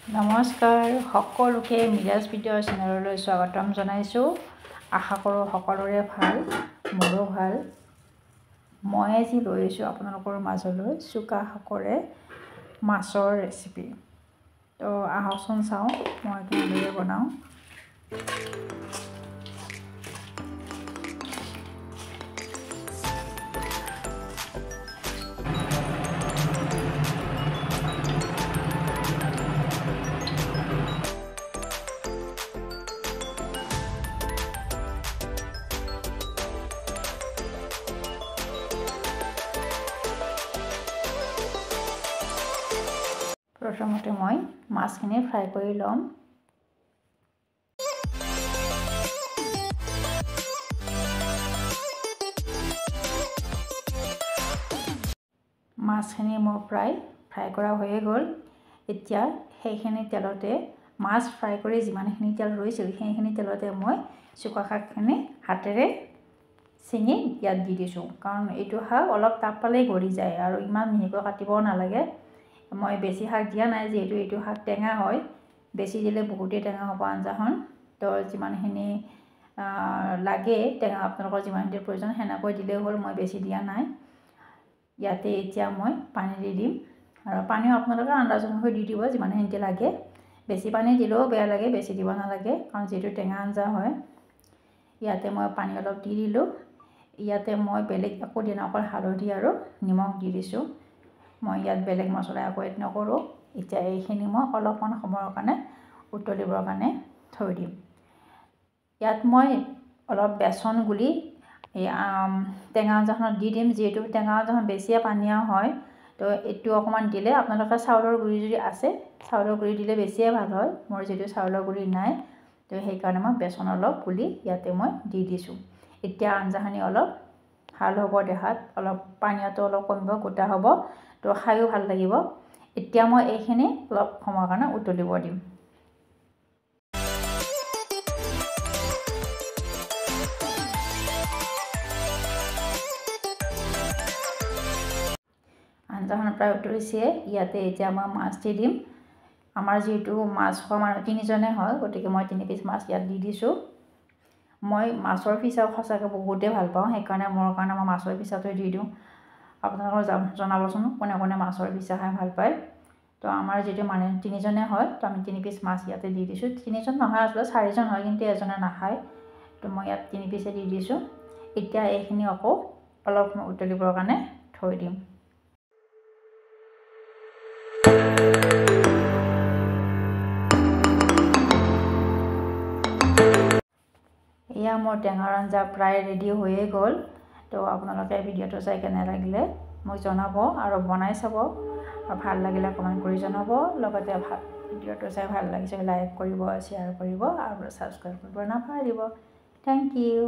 নমস্কাৰ সকলোকে mirage video' চেনেললৈ স্বাগতম জনাইছোঁ। আশা কৰোঁ সকলোৰে ভাল, মোৰো ভাল। মই আজি লৈ আহিছোঁ আপোনালোকৰ মাজলৈ চুকা শাকৰে মাছৰ ৰেচিপি। তো আহকচোন চাওঁ মই কেনেদৰে বনাওঁ। প্ৰথমতে মই মাছখিনি ফ্ৰাই কৰি ল'ম। মাছখিনি মোৰ প্ৰায় ফ্ৰাই কৰা হৈয়ে গ'ল। এতিয়া সেইখিনি তেলতে মাছ ফ্ৰাই কৰি যিমানখিনি তেল ৰৈছিল সেইখিনি তেলতে মই চুকা শাকখিনি হাতেৰে ছিঙি ইয়াত দি দিছোঁ, কাৰণ এইটো শাক অলপ তাপ পালেই গলি যায় আৰু ইমান মিহিকৈ কাটিবও নালাগে। মই বেছি শাক দিয়া নাই, যিহেতু এইটো শাক টেঙা হয়, বেছি দিলে বহুতেই টেঙা হ'ব আঞ্জাখন। তো যিমানখিনি লাগে টেঙা আপোনালোকৰ যিমানখিনি প্ৰয়োজন সেনেকৈ দিলেই হ'ল, মই বেছি দিয়া নাই। ইয়াতে এতিয়া মই পানী দি দিম আৰু পানীও আপোনালোকে আন্দাজ অনুসৰি দি দিব যিমানখিনি লাগে। বেছি পানী দিলেও বেয়া লাগে, বেছি দিব নালাগে, কাৰণ যিহেতু টেঙা আঞ্জা হয়। ইয়াতে মই পানী অলপ দি দিলোঁ। ইয়াতে মই বেলেগ একো দিয়া নাই, অকল হালধি আৰু নিমখ দি দিছোঁ। মই ইয়াত বেলেগ মছলা একো এড নকৰোঁ। এতিয়া এইখিনি মই অলপমান সময়ৰ কাৰণে উতলিবৰ কাৰণে থৈ দিম। ইয়াত মই অলপ বেচন গুলি এই টেঙা আঞ্জাখনত দি দিম, যিহেতু টেঙা আঞ্জাখন বেছিয়ে পানীয়া হয়। তো এইটো অকণমান দিলে আপোনালোকে চাউলৰ গুড়ি যদি আছে চাউলৰ গুড়ি দিলে বেছিয়ে ভাল হয়। মোৰ যিহেতু চাউলৰ গুড়ি নাই, তো সেইকাৰণে মই বেচন অলপ গুলি ইয়াতে মই দি দিছোঁ। এতিয়া আঞ্জাখিনি অলপ ভাল হ'ব দেখাত, অলপ পানীয়াটো অলপ কমিব, গোটা হ'ব, তো খায়ো ভাল লাগিব। এতিয়া মই এইখিনি অলপ সময়ৰ কাৰণে উতলিব দিম। আঞ্জাখন প্ৰায় উতলিছে। ইয়াতে এতিয়া মই মাছ দি দিম। আমাৰ যিহেতু মাছ খোৱা মানুহ 3জনে হয়, গতিকে মই 3 পিচ মাছ ইয়াত দি দিছোঁ। মই মাছৰ পিচা সঁচাকৈ বহুতেই ভাল পাওঁ, সেইকাৰণে মোৰ কাৰণে মই মাছৰ পিচাটোৱে দি দিওঁ। আপোনালোকৰ জনাবচোন কোনে কোনে মাছৰ পিচা খাই ভাল পায়। তো আমাৰ যিটো মানুহ 3জনে হয়, তো আমি 3 পিচ মাছ ইয়াতে দি দিছোঁ। 3জন নহয়, আচলতে 4জন হয়, কিন্তু এজনে নাখায়, তো মই ইয়াত 3 পিচে দি দিছোঁ। এতিয়া এইখিনি আকৌ অলপ উতলিবৰ কাৰণে থৈ দিম। এয়া মোৰ টেঙাৰ আঞ্জা প্ৰায় ৰেডি হৈয়ে গ'ল। তো আপোনালোকে ভিডিঅ'টো চাই কেনে লাগিলে মোক জনাব আৰু বনাই চাব, আৰু ভাল লাগিলে কমেণ্ট কৰি জনাব। লগতে ভিডিঅ'টো চাই ভাল লাগিছে লাইক কৰিব, শ্বেয়াৰ কৰিব আৰু ছাবস্ক্ৰাইব কৰিব নাপাহৰিব। Thank U.